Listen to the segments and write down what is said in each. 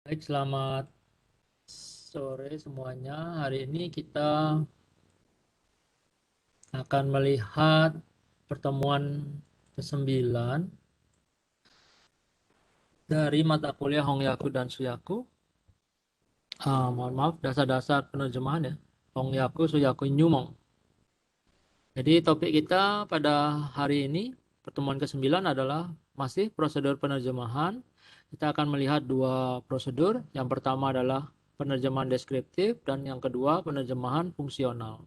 Baik, selamat sore semuanya. Hari ini kita akan melihat pertemuan ke-9 dari mata kuliah Hongyaku dan Suyaku. Mohon maaf, dasar-dasar penerjemahan ya. Hongyaku, Suyaku, Nyumong. Jadi topik kita pada hari ini, pertemuan ke-9 adalah masih prosedur penerjemahan. Kita akan melihat dua prosedur. Yang pertama adalah penerjemahan deskriptif dan yang kedua penerjemahan fungsional.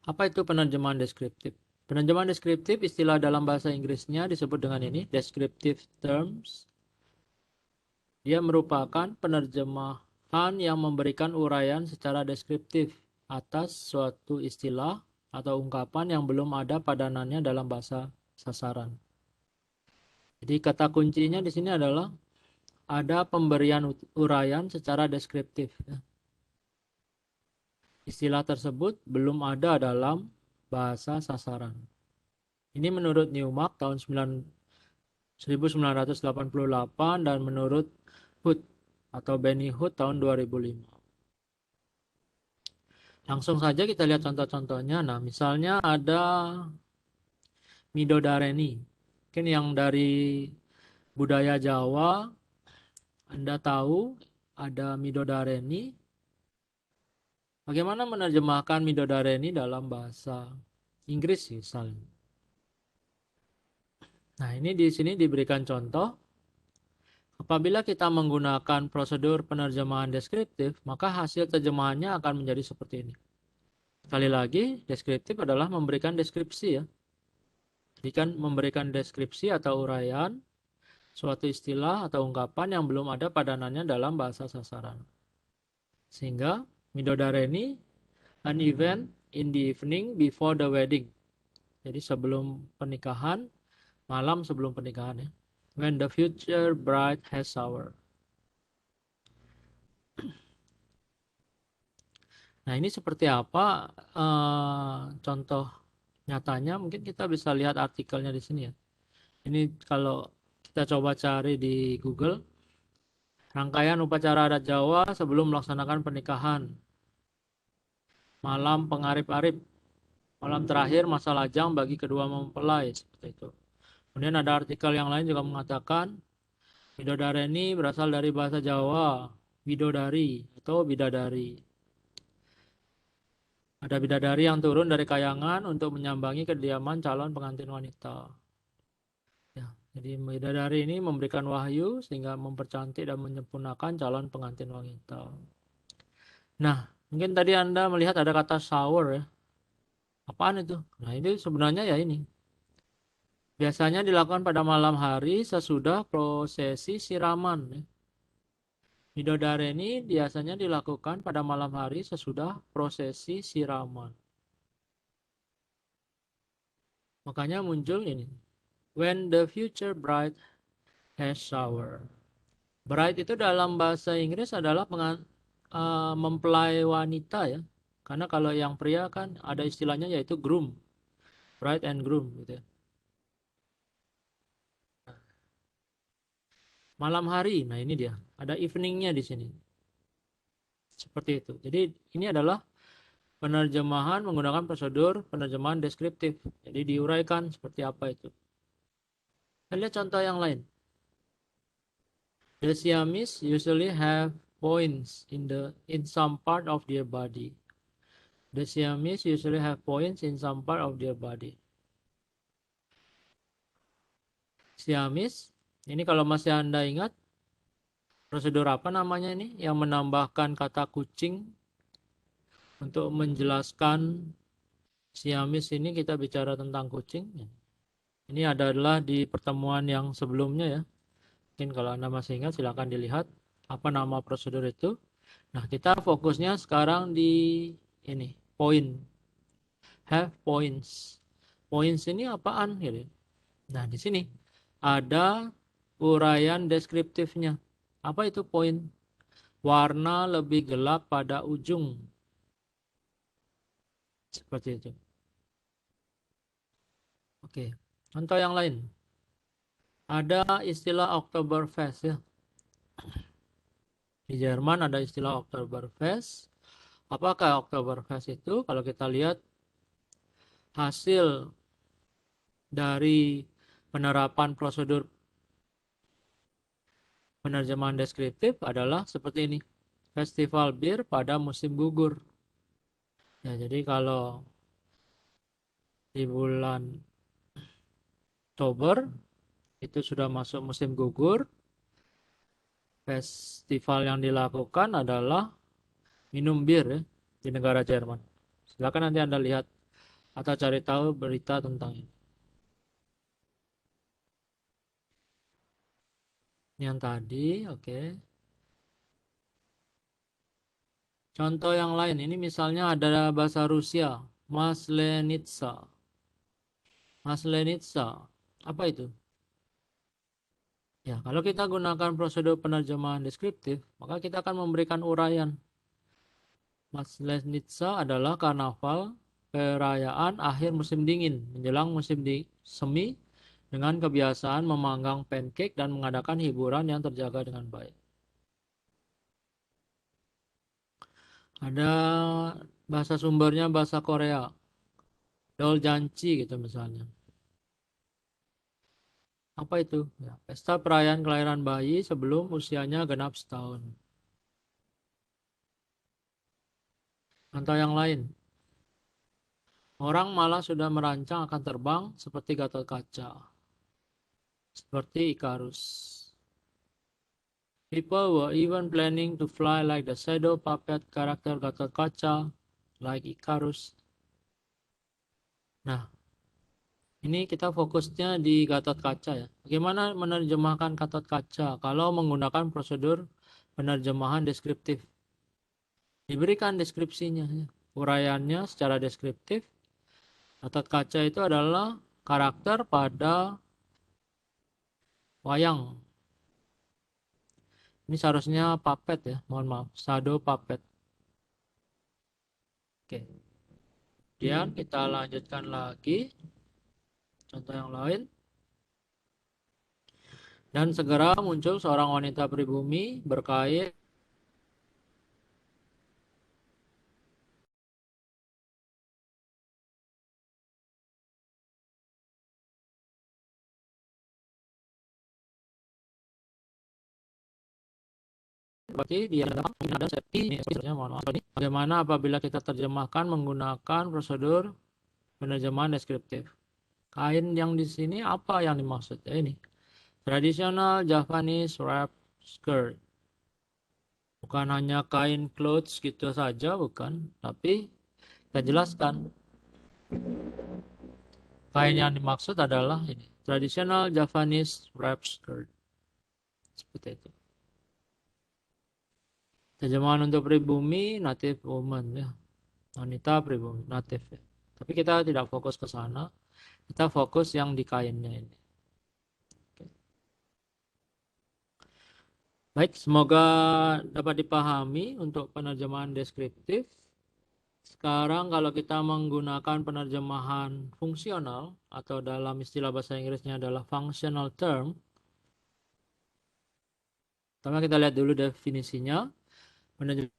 Apa itu penerjemahan deskriptif? Penerjemahan deskriptif istilah dalam bahasa Inggrisnya disebut dengan ini, descriptive terms. Dia merupakan penerjemahan yang memberikan uraian secara deskriptif atas suatu istilah atau ungkapan yang belum ada padanannya dalam bahasa sasaran. Jadi kata kuncinya di sini adalah ada pemberian uraian secara deskriptif. Istilah tersebut belum ada dalam bahasa sasaran. Ini menurut Newmark tahun 1988 dan menurut Hood atau Benny Hood tahun 2005. Langsung saja kita lihat contoh-contohnya. Nah, misalnya ada Midodareni. Mungkin yang dari budaya Jawa, Anda tahu ada Midodareni. Bagaimana menerjemahkan Midodareni dalam bahasa Inggris misalnya. Nah, ini di sini diberikan contoh. Apabila kita menggunakan prosedur penerjemahan deskriptif, maka hasil terjemahannya akan menjadi seperti ini. Sekali lagi, deskriptif adalah memberikan deskripsi ya. Jadi kan memberikan deskripsi atau uraian suatu istilah atau ungkapan yang belum ada padanannya dalam bahasa sasaran. Sehingga Midodareni, an event in the evening before the wedding. Jadi sebelum pernikahan, malam sebelum pernikahan ya. When the future bride has shower. Nah, ini seperti apa contoh nyatanya? Mungkin kita bisa lihat artikelnya di sini ya. Ini kalau kita coba cari di Google, rangkaian upacara adat Jawa sebelum melaksanakan pernikahan, malam pengarip-arip, malam terakhir masa lajang bagi kedua mempelai, seperti itu. Kemudian ada artikel yang lain juga mengatakan, Midodareni berasal dari bahasa Jawa, bidodari atau bidadari. Ada bidadari yang turun dari kayangan untuk menyambangi kediaman calon pengantin wanita. Ya, jadi bidadari ini memberikan wahyu sehingga mempercantik dan menyempurnakan calon pengantin wanita. Nah, mungkin tadi Anda melihat ada kata shower ya. Apaan itu? Nah, ini sebenarnya ya ini. Biasanya dilakukan pada malam hari sesudah prosesi siraman. Ya. Midodareni biasanya dilakukan pada malam hari sesudah prosesi siraman. Makanya muncul ini. When the future bride has shower. Bride itu dalam bahasa Inggris adalah mempelai wanita ya. Karena kalau yang pria kan ada istilahnya yaitu groom. Bride and groom gitu ya. Malam hari, nah ini dia. Ada eveningnya di sini. Seperti itu. Jadi ini adalah penerjemahan menggunakan prosedur penerjemahan deskriptif. Jadi diuraikan seperti apa itu. Kita lihat contoh yang lain. The Siamese usually have points in some part of their body. The Siamese usually have points in some part of their body. Siamese, ini kalau masih Anda ingat, prosedur apa namanya ini? Yang menambahkan kata kucing untuk menjelaskan Siamese ini kita bicara tentang kucing. Ini adalah di pertemuan yang sebelumnya ya. Mungkin kalau Anda masih ingat silakan dilihat apa nama prosedur itu. Nah, kita fokusnya sekarang di ini, point. Have points. Points ini apaan gitu. Nah, di sini ada uraian deskriptifnya. Apa itu poin? Warna lebih gelap pada ujung. Seperti itu. Oke. Contoh yang lain. Ada istilah Oktoberfest ya. Di Jerman ada istilah Oktoberfest. Apakah Oktoberfest itu? Kalau kita lihat hasil dari penerapan prosedur penerjemahan deskriptif adalah seperti ini. Festival bir pada musim gugur. Ya, jadi kalau di bulan Oktober itu sudah masuk musim gugur, festival yang dilakukan adalah minum bir ya, di negara Jerman. Silakan nanti Anda lihat atau cari tahu berita tentang ini. Yang tadi, oke. Contoh yang lain, ini misalnya ada bahasa Rusia, Maslenitsa. Maslenitsa, apa itu? Ya, kalau kita gunakan prosedur penerjemahan deskriptif, maka kita akan memberikan uraian. Maslenitsa adalah karnaval perayaan akhir musim dingin menjelang musim semi dengan kebiasaan memanggang pancake dan mengadakan hiburan yang terjaga dengan baik. Ada bahasa sumbernya bahasa Korea, Doljanchi gitu misalnya. Apa itu? Ya, pesta perayaan kelahiran bayi sebelum usianya genap setahun. Contoh yang lain, orang malah sudah merancang akan terbang seperti Gatot Kaca, seperti Icarus. People were even planning to fly like the shadow puppet character Gatot Kaca, like Icarus. Nah, ini kita fokusnya di Gatot Kaca ya. Bagaimana menerjemahkan Gatot Kaca kalau menggunakan prosedur penerjemahan deskriptif? Diberikan deskripsinya ya. Uraiannya secara deskriptif. Gatot Kaca itu adalah karakter pada wayang. Ini seharusnya puppet ya, mohon maaf, shadow puppet. Oke. Kemudian kita lanjutkan lagi. Contoh yang lain. Dan segera muncul seorang wanita pribumi berkain seperti dia ada safety ini sebenarnya mohon maaf ini. Bagaimana apabila kita terjemahkan menggunakan prosedur penerjemahan deskriptif? Kain yang di sini apa yang dimaksud? Ya, ini tradisional Javanese wrap skirt. Bukan hanya kain clothes gitu saja, bukan, tapi kita jelaskan kain yang dimaksud adalah ini tradisional Javanese wrap skirt. Seperti itu. Terjemahan untuk pribumi, native woman ya. Wanita pribumi, native ya. Tapi kita tidak fokus ke sana. Kita fokus yang di kainnya ini. Oke. Baik, semoga dapat dipahami untuk penerjemahan deskriptif. Sekarang kalau kita menggunakan penerjemahan fungsional atau dalam istilah bahasa Inggrisnya adalah functional term. Pertama kita lihat dulu definisinya. Penerjemahan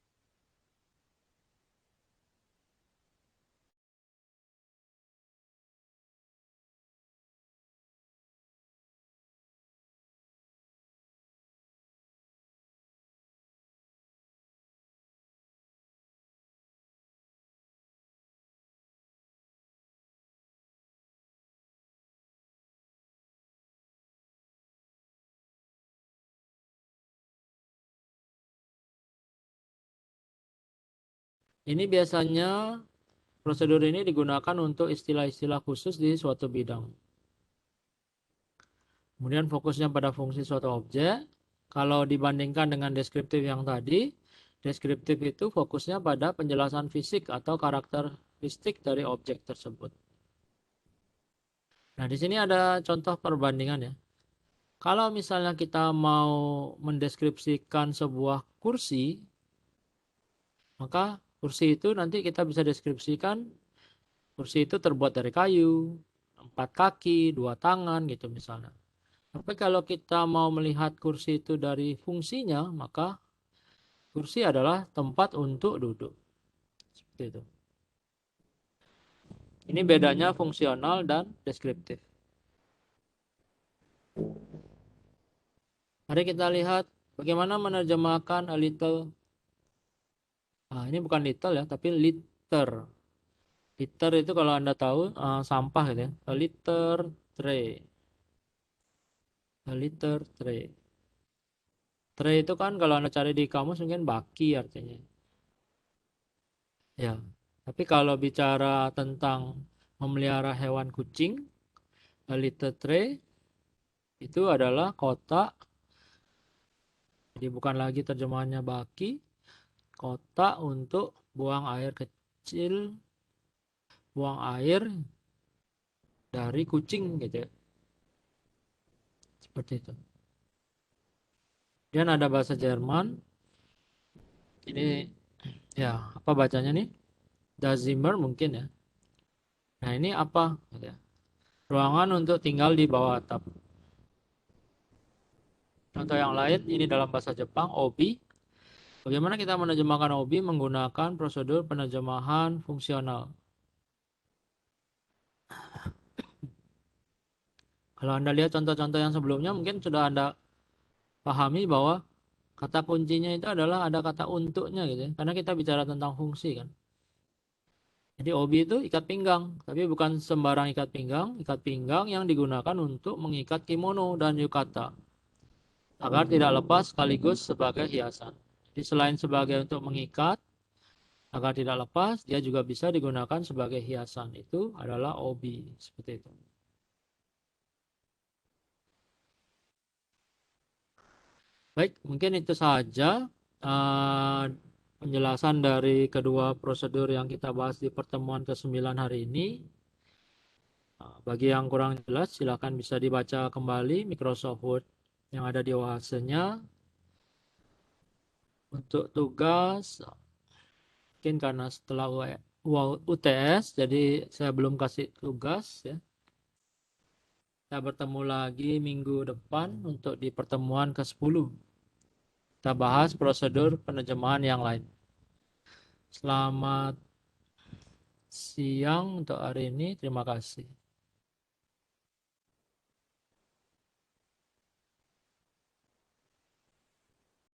ini biasanya prosedur ini digunakan untuk istilah-istilah khusus di suatu bidang. Kemudian fokusnya pada fungsi suatu objek. Kalau dibandingkan dengan deskriptif yang tadi, deskriptif itu fokusnya pada penjelasan fisik atau karakteristik dari objek tersebut. Nah, di sini ada contoh perbandingan ya. Kalau misalnya kita mau mendeskripsikan sebuah kursi, maka kursi itu nanti kita bisa deskripsikan kursi itu terbuat dari kayu, 4 kaki, 2 tangan gitu misalnya. Tapi kalau kita mau melihat kursi itu dari fungsinya, maka kursi adalah tempat untuk duduk. Seperti itu. Ini bedanya fungsional dan deskriptif. Mari kita lihat bagaimana menerjemahkan a little. Nah, ini bukan little ya, tapi liter. Liter itu kalau Anda tahu sampah gitu ya. A liter tray. A liter tray. Tray itu kan kalau Anda cari di kamus mungkin baki artinya. Ya. Tapi kalau bicara tentang memelihara hewan kucing, a litter tray itu adalah kotak. Jadi bukan lagi terjemahannya baki, kotak untuk buang air kecil, buang air dari kucing gitu ya. Seperti itu. Dan ada bahasa Jerman. Ini ya, apa bacanya nih? Dazimmer mungkin ya. Nah, ini apa? Gitu ya. Ruangan untuk tinggal di bawah atap. Contoh yang lain, ini dalam bahasa Jepang, obi. Bagaimana kita menerjemahkan obi menggunakan prosedur penerjemahan fungsional. Kalau Anda lihat contoh-contoh yang sebelumnya, mungkin sudah Anda pahami bahwa kata kuncinya itu adalah ada kata untuknya gitu ya. Karena kita bicara tentang fungsi kan. Jadi obi itu ikat pinggang, tapi bukan sembarang ikat pinggang yang digunakan untuk mengikat kimono dan yukata agar tidak lepas sekaligus sebagai hiasan. Jadi selain sebagai untuk mengikat agar tidak lepas, dia juga bisa digunakan sebagai hiasan. Itu adalah obi, seperti itu. Baik, mungkin itu saja eh, penjelasan dari kedua prosedur yang kita bahas di pertemuan ke-9 hari ini. Bagi yang kurang jelas, silakan bisa dibaca kembali Microsoft Word yang ada di OHS-nya. Untuk tugas, mungkin karena setelah UTS, jadi saya belum kasih tugas ya. Kita bertemu lagi minggu depan untuk di pertemuan ke-10. Kita bahas prosedur penerjemahan yang lain. Selamat siang untuk hari ini. Terima kasih.